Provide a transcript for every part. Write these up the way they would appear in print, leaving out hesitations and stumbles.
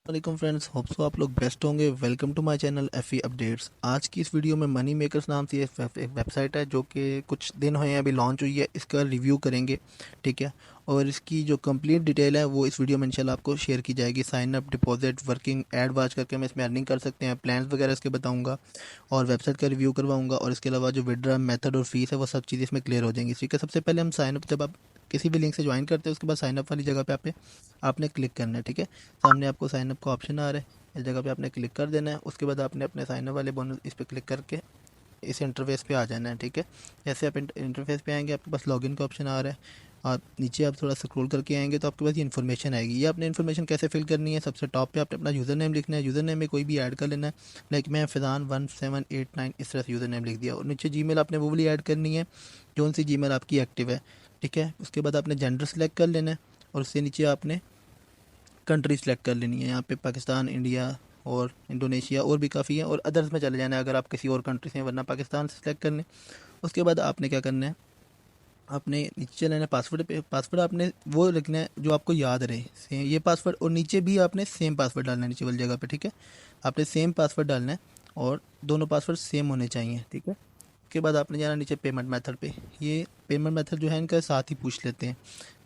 वालेकुम friends, hope so आप लोग बेस्ट होंगे। Welcome to my channel FE updates. आज की इस वीडियो में मनी मेकर्स नाम से एक वेबसाइट है जो कि कुछ दिन हुए हैं अभी लॉन्च हुई है। इसका रिव्यू करेंगे, ठीक है। और इसकी जो कंप्लीट डिटेल है वो इस वीडियो में इंशाल्लाह आपको शेयर की जाएगी। Sign up, deposit, working, ad watch करके हम इसमें अर्निंग कर सकते हैं, प्लान्स वगैरह इसके बताऊंगा और वेबसाइट का रिव्यू करवाऊंगा। और इसके अलावा जो विड्रॉ मेथड और फीस है वो सब चीज़ें इसमें क्लियर हो जाएंगी, ठीक है। सबसे पहले हम साइन अप, जब आप किसी भी लिंक से ज्वाइन करते हैं उसके बाद साइन अप वाली जगह पे आपने क्लिक करना है, ठीक है। सामने आपको साइन अप का ऑप्शन आ रहा है, इस जगह पे आपने क्लिक कर देना है। उसके बाद आपने अपने साइन अप वाले बोनस इस पर क्लिक करके इस इंटरफेस पे आ जाना है, ठीक है। जैसे आप इंटरफेस पे आएंगे आपके पास लॉगिन का ऑप्शन आ रहा है और नीचे आप थोड़ा स्क्रॉल करके आएंगे तो आपके पास ये इन्फॉर्मेशन आएगी। ये आपने इन्फॉर्मेशन कैसे फिल करनी है, सबसे टॉप पे आपने अपना यूज़र नेम लिखना है। यूज़र नेम में कोई भी ऐड कर लेना है, लाइक मैं फैज़ान 1789 इस तरह से यूज़र नेम लिख दिया। और नीचे जीमेल आपने वो वाली ऐड करनी है जो सी जीमेल आपकी एक्टिव है, ठीक है। उसके बाद आपने जेंडर सेलेक्ट कर लेना है और उससे नीचे आपने कंट्री सेलेक्ट कर लेनी है। यहाँ पे पाकिस्तान, इंडिया और इंडोनेशिया और भी काफ़ी है, और अदर्स में चले जाना है अगर आप किसी और कंट्री से हैं, वरना पाकिस्तान से सिलेक्ट करने। उसके बाद आपने क्या करना है, आपने नीचे चले जाना है पासवर्ड पे। पासवर्ड आपने वो लिखना है जो आपको याद रहे, सेम ये पासवर्ड। और नीचे भी आपने सेम पासवर्ड डालना है नीचे वाली जगह पे, ठीक है। आपने सेम पासवर्ड डालना है और दोनों पासवर्ड सेम होने चाहिए, ठीक है। उसके बाद आपने जाना नीचे पेमेंट मेथड पे। ये पेमेंट मेथड जो है इनका साथ ही पूछ लेते हैं,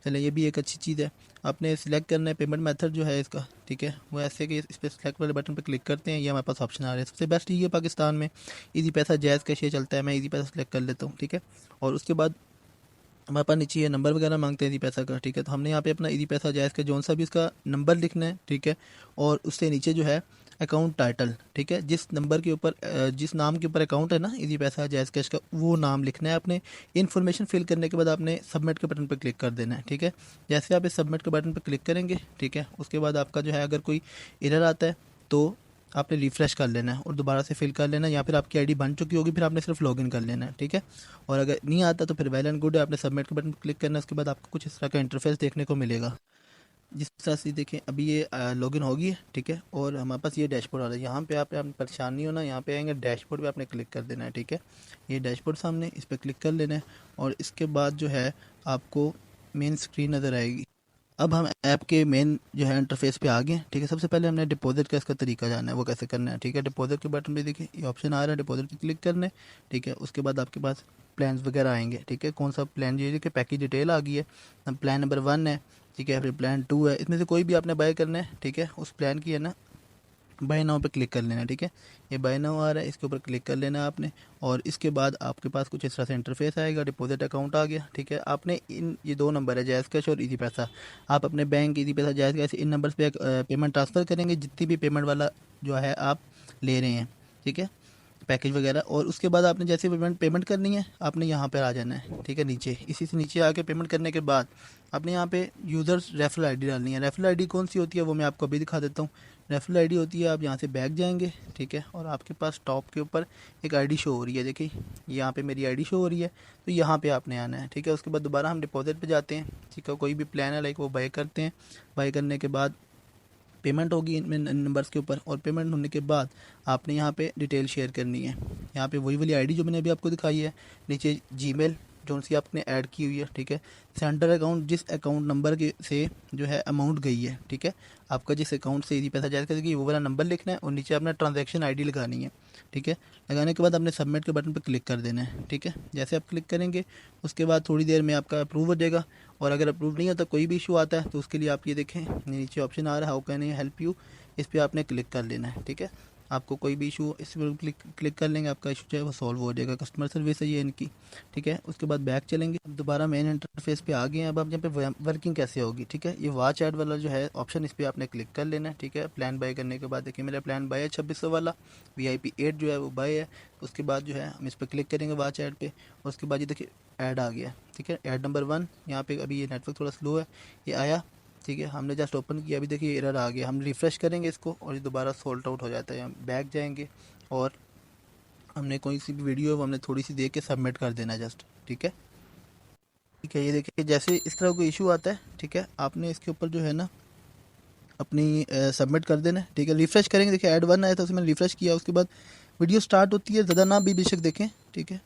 चले ये भी एक अच्छी चीज़ है। आपने सिलेक्ट करना है पेमेंट मेथड जो है इसका, ठीक है। वो ऐसे कि इस पर सिलेक्ट वाले बटन पे क्लिक करते हैं, ये हमारे पास ऑप्शन आ रहा है। सबसे बेस्ट ये पाकिस्तान में इजी पैसा, जैज़ कैशियर चलता है, मैं इजी पैसा सिलेक्ट कर लेता हूँ, ठीक है। और उसके बाद हमारे पास नीचे ये नंबर वगैरह मांगते हैं इजी पैसा का, ठीक है। तो हमने यहाँ पे अपना इजी पैसा जायज़ का जोन सा भी उसका नंबर लिखना है, ठीक है। और उससे नीचे जो है अकाउंट टाइटल, ठीक है, जिस नंबर के ऊपर जिस नाम के ऊपर अकाउंट है ना इजी पैसा जायज़ कैश का, वो नाम लिखना है आपने। इन्फॉर्मेशन फिल करने के बाद आपने सबमिट के बटन पर क्लिक कर देना है, ठीक है। जैसे आप इस सबमिट के बटन पर क्लिक करेंगे, ठीक है, उसके बाद आपका जो है अगर कोई एरर आता है तो आपने रिफ़्रेश कर लेना है और दोबारा से फिल कर लेना है, या फिर आपकी आईडी बन चुकी होगी फिर आपने सिर्फ लॉगिन कर लेना है, ठीक है। और अगर नहीं आता तो फिर वेल एंड गुड है, आपने सबमिट के बटन पर क्लिक करना है। उसके बाद आपको कुछ इस तरह का इंटरफेस देखने को मिलेगा, जिस तरह से देखें अभी ये लॉगिन होगी, ठीक है। और हमारे पास ये डैशबोर्ड आ रहा है। यहाँ पे आप परेशान नहीं होना, यहाँ पे आएंगे डैशबोर्ड पे आपने क्लिक कर देना है, ठीक है। ये डैशबोर्ड सामने, इस पर क्लिक कर लेना है और इसके बाद जो है आपको मेन स्क्रीन नज़र आएगी। अब हम ऐप के मेन जो है इंटरफेस पे आ गए हैं, ठीक है। सबसे पहले हमने डिपॉजिट का इसका तरीका जानना है, वो कैसे करना है, ठीक है। डिपॉजिट के बटन पे देखिए ये ऑप्शन आ रहा है, डिपॉजिट पे क्लिक करना है, ठीक है। उसके बाद आपके पास प्लान्स वगैरह आएंगे, ठीक है। कौन सा प्लान, ये देखिए पैकेज डिटेल आ गई है। प्लान नंबर 1 है, ठीक है, फिर प्लान 2 है। इसमें से कोई भी आपने बाय करना है, ठीक है। उस प्लान की है ना बाय नाउ पे क्लिक कर लेना, ठीक है। ये बाय नाउ आ रहा है, इसके ऊपर क्लिक कर लेना है आपने। और इसके बाद आपके पास कुछ इस तरह से इंटरफेस आएगा, डिपॉजिट अकाउंट आ गया, ठीक है। आपने इन ये दो नंबर है जैज़ कैश और इजी पैसा, आप अपने बैंक इजी पैसा जैज़ कैश इन नंबर पे पेमेंट ट्रांसफ़र करेंगे जितनी भी पेमेंट वाला जो है आप ले रहे हैं, ठीक है, पैकेज वगैरह। और उसके बाद आपने जैसे पेमेंट पेमेंट करनी है आपने यहाँ पर आ जाना है, ठीक है। नीचे इसी से नीचे आके पेमेंट करने के बाद आपने यहाँ पे यूज़र्स रेफरल आईडी डालनी है। रेफरल आईडी कौन सी होती है वो मैं आपको अभी दिखा देता हूँ। रेफरल आईडी होती है, आप यहाँ से बैक जाएंगे, ठीक है। और आपके पास टॉप के ऊपर एक आईडी शो हो रही है, देखिए यहाँ पे मेरी आईडी शो हो रही है, तो यहाँ पे आपने आना है, ठीक है। उसके बाद दोबारा हम डिपॉजिट पे जाते हैं, ठीक है। कोई भी प्लान है लाइक वो बाय करते हैं। बाय करने के बाद पेमेंट होगी इन नंबर्स के ऊपर, और पेमेंट होने के बाद आपने यहाँ पे डिटेल शेयर करनी है। यहाँ पे वही वाली आईडी जो मैंने अभी आपको दिखाई है, नीचे जीमेल जो सी आपने ऐड की हुई है, ठीक है। सेंटर अकाउंट, जिस अकाउंट नंबर के से जो है अमाउंट गई है, ठीक है, आपका जिस अकाउंट से इजी पैसा जारी करेगी वो वाला नंबर लिखना है और नीचे अपना ट्रांजैक्शन आईडी लगानी है, ठीक है। लगाने के बाद आपने सबमिट के बटन पर क्लिक कर देना है, ठीक है। जैसे आप क्लिक करेंगे उसके बाद थोड़ी देर में आपका अप्रूव हो जाएगा। और अगर अप्रूव नहीं होता, कोई भी इशू आता है, तो उसके लिए आप ये देखें नीचे ऑप्शन आ रहा है how can I help you, इस पर आपने क्लिक कर लेना है, ठीक है। आपको कोई भी इशू इस पर क्लिक कर लेंगे, आपका इशू जो है वो सॉल्व हो जाएगा। कस्टमर सर्विस है ये इनकी, ठीक है। उसके बाद बैक चलेंगे, अब दोबारा मेन इंटरफेस पे आ गए हैं। अब आप यहाँ पे वर्किंग कैसे होगी, ठीक है। ये वॉच ऐड वाला जो है ऑप्शन, इस पर आपने क्लिक कर लेना है, ठीक है। प्लान बाय करने के बाद देखिए मेरा प्लान बाय है 2600 वाला, VIP 8 जो है वो बाय है। उसके बाद जो है हम इस पर क्लिक करेंगे वॉच ऐड पे, उसके बाद ये देखिए ऐड आ गया, ठीक है। ऐड नंबर 1, यहाँ पे अभी ये नेटवर्क थोड़ा स्लो है, ये आया, ठीक है। हमने जस्ट ओपन किया, अभी देखिए एरर आ गया। हम रिफ़्रेश करेंगे इसको और ये दोबारा सोल्ट आउट हो जाता है। हम बैक जाएंगे और हमने कोई सी भी वीडियो है वो हमने थोड़ी सी देख के सबमिट कर देना है जस्ट, ठीक है। ठीक है, ये देखिए जैसे इस तरह कोई इशू आता है, ठीक है, आपने इसके ऊपर जो है ना अपनी सबमिट कर देना है, ठीक है। रिफ़्रेश करेंगे, देखिए ऐड 1 आया था, उसमें रिफ़्रेश किया, उसके बाद वीडियो स्टार्ट होती है, ज़्यादा ना भी बेशक देखें, ठीक है।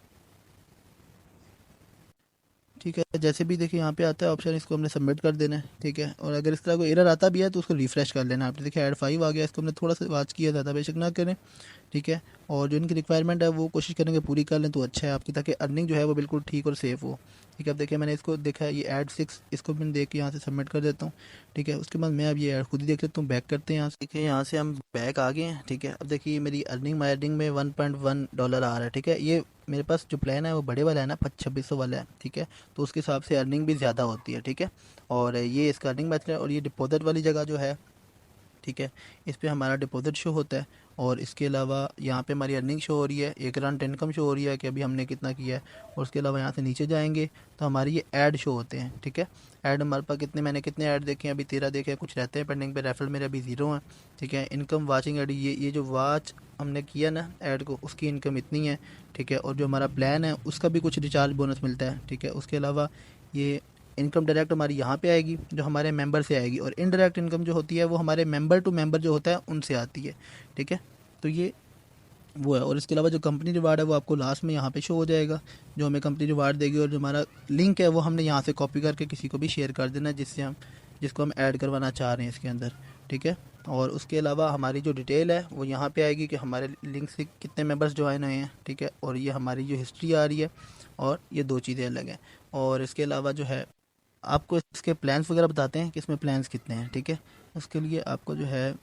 ठीक है। जैसे भी देखिए यहाँ पे आता है ऑप्शन, इसको हमने सबमिट कर देना है, ठीक है। और अगर इस तरह कोई एरर आता भी है तो उसको रिफ्रेश कर लेना है। आपने देखिए ऐड 5 आ गया, इसको हमने थोड़ा सा वाच किया, ज़्यादा बेशक ना करें, ठीक है। और जो इनकी रिक्वायरमेंट है वो कोशिश करेंगे पूरी कर लें तो अच्छा है आपकी, ताकि अर्निंग जो है वो बिल्कुल ठीक और सेफ़ हो, ठीक है। अब देखिए मैंने इसको देखा है, ये ऐड 6, इसको मैंने देख के यहाँ से सबमिट कर देता हूँ, ठीक है। उसके बाद मैं अब ये ऐड खुद ही देख लेता हूँ, बैक करते हैं यहाँ से। देखिए यहाँ से हम बैक आ गए हैं, ठीक है। अब देखिए मेरी अर्निंग माई अर्निंग में $1.1 आ रहा है, ठीक है। ये मेरे पास जो प्लान है वो बड़े वाला है ना, 2600 वाला है, ठीक है। तो उसके हिसाब से अर्निंग भी ज़्यादा होती है, ठीक है। और ये इसका अर्निंग मेथड है। और ये डिपॉजिट वाली जगह जो है, ठीक है, इस पे हमारा डिपॉजिट शो होता है। और इसके अलावा यहाँ पे हमारी अर्निंग शो हो रही है, एक रन इनकम शो हो रही है कि अभी हमने कितना किया है। और उसके अलावा यहाँ से नीचे जाएंगे तो हमारी ये ऐड शो होते हैं, ठीक है। ऐड हमारे पास मैंने कितने ऐड देखे हैं, अभी 13 देखे हैं, कुछ रहते हैं पेंडिंग पे, रेफरल मेरे अभी 0 है, ठीक है। इनकम वाचिंग ऐड, ये जो वाच हमने किया ना ऐड को, उसकी इनकम इतनी है, ठीक है। और जो हमारा प्लान है उसका भी कुछ रिचार्ज बोनस मिलता है, ठीक है। उसके अलावा ये इनकम डायरेक्ट हमारी यहाँ पे आएगी, जो हमारे मेंबर से आएगी। और इनडायरेक्ट इनकम जो होती है वो हमारे मेंबर टू मेंबर जो होता है उनसे आती है, ठीक है। तो ये वो है। और इसके अलावा जो कंपनी रिवार्ड है वो आपको लास्ट में यहाँ पे शो हो जाएगा, जो हमें कंपनी रिवार्ड देगी। और जो हमारा लिंक है वो हमने यहाँ से कॉपी करके किसी को भी शेयर कर देना है, जिसको हम ऐड करवाना चाह रहे हैं इसके अंदर, ठीक है। और उसके अलावा हमारी जो डिटेल है वो यहाँ पे आएगी कि हमारे लिंक से कितने मेंबर्स ज्वाइन हुए हैं, ठीक है। और ये हमारी जो हिस्ट्री आ रही है, और ये 2 चीज़ें अलग हैं। और इसके अलावा जो है आपको इसके प्लान्स वगैरह बताते हैं कि इसमें प्लान्स कितने हैं, ठीक है। उसके लिए आपको जो है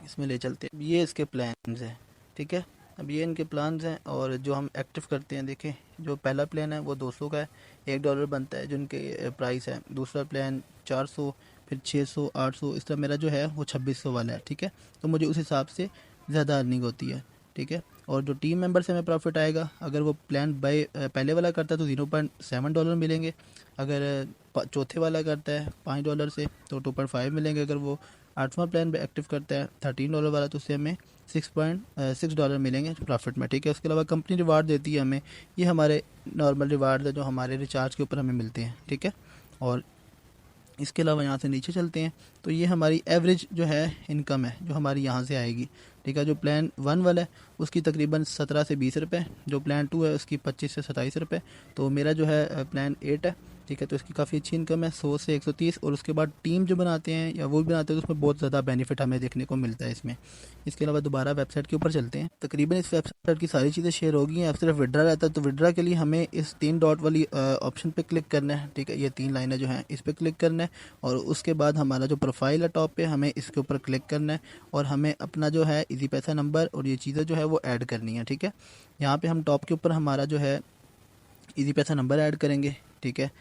इसमें ले चलते हैं, ये इसके प्लान्स हैं, ठीक है। अब ये इनके प्लान्स हैं। और जो हम एक्टिव करते हैं, देखें जो पहला प्लान है वो 200 का है, $1 बनता है जो इनके प्राइस है। दूसरा प्लान 400, फिर 600, 800, इस तरह मेरा जो है वो 2600 वाला है, ठीक है। तो मुझे उस हिसाब से ज़्यादा अर्निंग होती है, ठीक है। और जो टीम मेंबर से हमें प्रॉफिट आएगा, अगर वो प्लान बाय पहले वाला करता है तो $0.7 मिलेंगे। अगर चौथे वाला करता है $5 से तो 2.5 मिलेंगे। अगर वो 8वां प्लान एक्टिव करता है $13 वाला तो उससे हमें $6.6 मिलेंगे प्रॉफिट में, ठीक है। उसके अलावा कंपनी रिवार्ड देती है हमें, ये हमारे नॉर्मल रिवार्ड है जो हमारे रिचार्ज के ऊपर हमें मिलते हैं, ठीक है। और इसके अलावा यहाँ से नीचे चलते हैं तो ये हमारी एवरेज जो है इनकम है जो हमारी यहाँ से आएगी, ठीक है। जो प्लान 1 वाला है उसकी तकरीबन 17 से 20 रुपये, जो प्लान 2 है उसकी 25 से 27 रुपये। तो मेरा जो है प्लान 8 है, ठीक है। तो इसकी काफ़ी अच्छी इनकम है, 100 से 130। और उसके बाद टीम जो बनाते हैं या वो भी बनाते हैं तो उसमें बहुत ज़्यादा बेनिफिट हमें देखने को मिलता है इसमें। इसके अलावा दोबारा वेबसाइट के ऊपर चलते हैं। तकरीबन इस वेबसाइट की सारी चीज़ें शेयर हो गई हैं, अब सिर्फ विड्रा रहता है। तो विड्रा के लिए हमें इस 3 डॉट वाली ऑप्शन पे क्लिक करना है, ठीक है। ये 3 लाइनें जो हैं इस पर क्लिक करना है। और उसके बाद हमारा जो प्रोफाइल है टॉप पे, हमें इसके ऊपर क्लिक करना है। और हमें अपना जो है इजी पैसा नंबर और ये चीज़ें जो है वो ऐड करनी है, ठीक है। यहाँ पे हम टॉप के ऊपर हमारा जो है इजी पैसा नंबर ऐड करेंगे, ठीक है,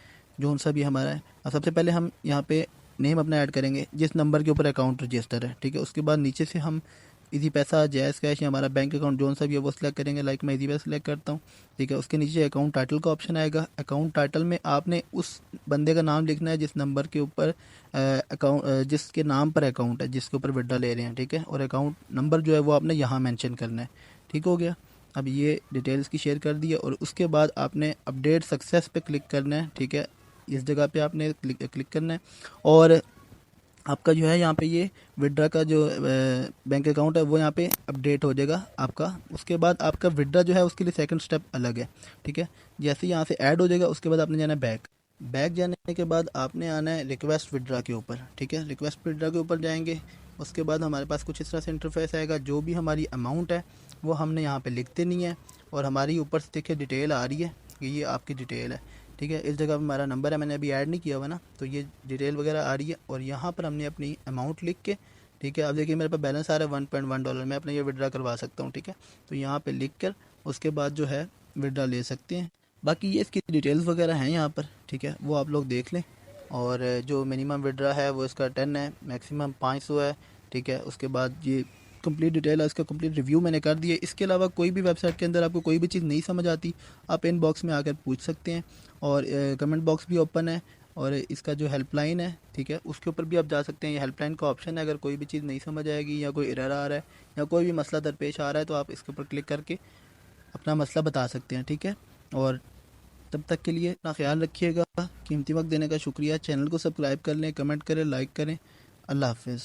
जो सा भी हमारा है। और सबसे पहले हम यहाँ पे नेम अपना ऐड करेंगे जिस नंबर के ऊपर अकाउंट रजिस्टर है, ठीक है। उसके बाद नीचे से हम इजी पैसा, जैज़ कैश या हमारा बैंक अकाउंट जो सा भी है वो सिलेक्ट करेंगे। लाइक मैं इजी पैसा सिलेक्ट करता हूँ, ठीक है। उसके नीचे अकाउंट टाइटल का ऑप्शन आएगा। अकाउंट टाइटल में आपने उस बंदे का नाम लिखना है जिस नंबर के ऊपर अकाउंट, जिसके नाम पर अकाउंट है, जिसके ऊपर विड्रा ले रहे हैं, ठीक है। और अकाउंट नंबर जो है वो आपने यहाँ मेंशन करना है, ठीक हो गया। अब ये डिटेल्स की शेयर कर दी है। और उसके बाद आपने अपडेट सक्सेस पे क्लिक करना है, ठीक है। इस जगह पे आपने क्लिक करना है। और आपका जो है यहाँ पे ये विड्रा का जो बैंक अकाउंट है वो यहाँ पे अपडेट हो जाएगा आपका। उसके बाद आपका विड्रा जो है उसके लिए सेकंड स्टेप अलग है, ठीक है। जैसे यहाँ से ऐड हो जाएगा उसके बाद आपने जाना है बैक जाने के बाद आपने आना है रिक्वेस्ट विड्रा के ऊपर, ठीक है। रिक्वेस्ट विड्रा के ऊपर जाएंगे, उसके बाद हमारे पास कुछ इस तरह से इंटरफेस आएगा। जो भी हमारी अमाउंट है वो हमने यहाँ पे लिखते नहीं है। और हमारी ऊपर से देखिए डिटेल आ रही है कि ये आपकी डिटेल है, ठीक है। इस जगह पर हमारा नंबर है, मैंने अभी ऐड नहीं किया हुआ ना, तो ये डिटेल वगैरह आ रही है। और यहाँ पर हमने अपनी अमाउंट लिख के, ठीक है। अब देखिए मेरे पास बैलेंस आ रहा है $1.1, मैं अपना ये विड्रा करवा सकता हूँ, ठीक है। तो यहाँ पे लिख कर उसके बाद जो है विड्रा ले सकते हैं। बाकी ये इसकी डिटेल्स वगैरह हैं यहाँ पर, ठीक है, वो आप लोग देख लें। और जो मिनिमम विड्रा है वो इसका 10 है, मैक्सिमम 500 है, ठीक है। उसके बाद ये कंप्लीट डिटेल है, इसका कंप्लीट रिव्यू मैंने कर दिया। इसके अलावा कोई भी वेबसाइट के अंदर आपको कोई भी चीज़ नहीं समझ आती, आप इन बॉक्स में आकर पूछ सकते हैं। और कमेंट बॉक्स भी ओपन है। और इसका जो हेल्पलाइन है, ठीक है, उसके ऊपर भी आप जा सकते हैं। ये हेल्पलाइन का ऑप्शन है, अगर कोई भी चीज़ नहीं समझ आएगी या कोई एरर आ रहा है या कोई भी मसला दरपेश आ रहा है तो आप इसके ऊपर क्लिक करके अपना मसला बता सकते हैं, ठीक है। और तब तक के लिए अपना ख्याल रखिएगा। कीमती वक्त देने का शुक्रिया। चैनल को सब्सक्राइब कर लें, कमेंट करें, लाइक करें। अल्लाह हाफिज़।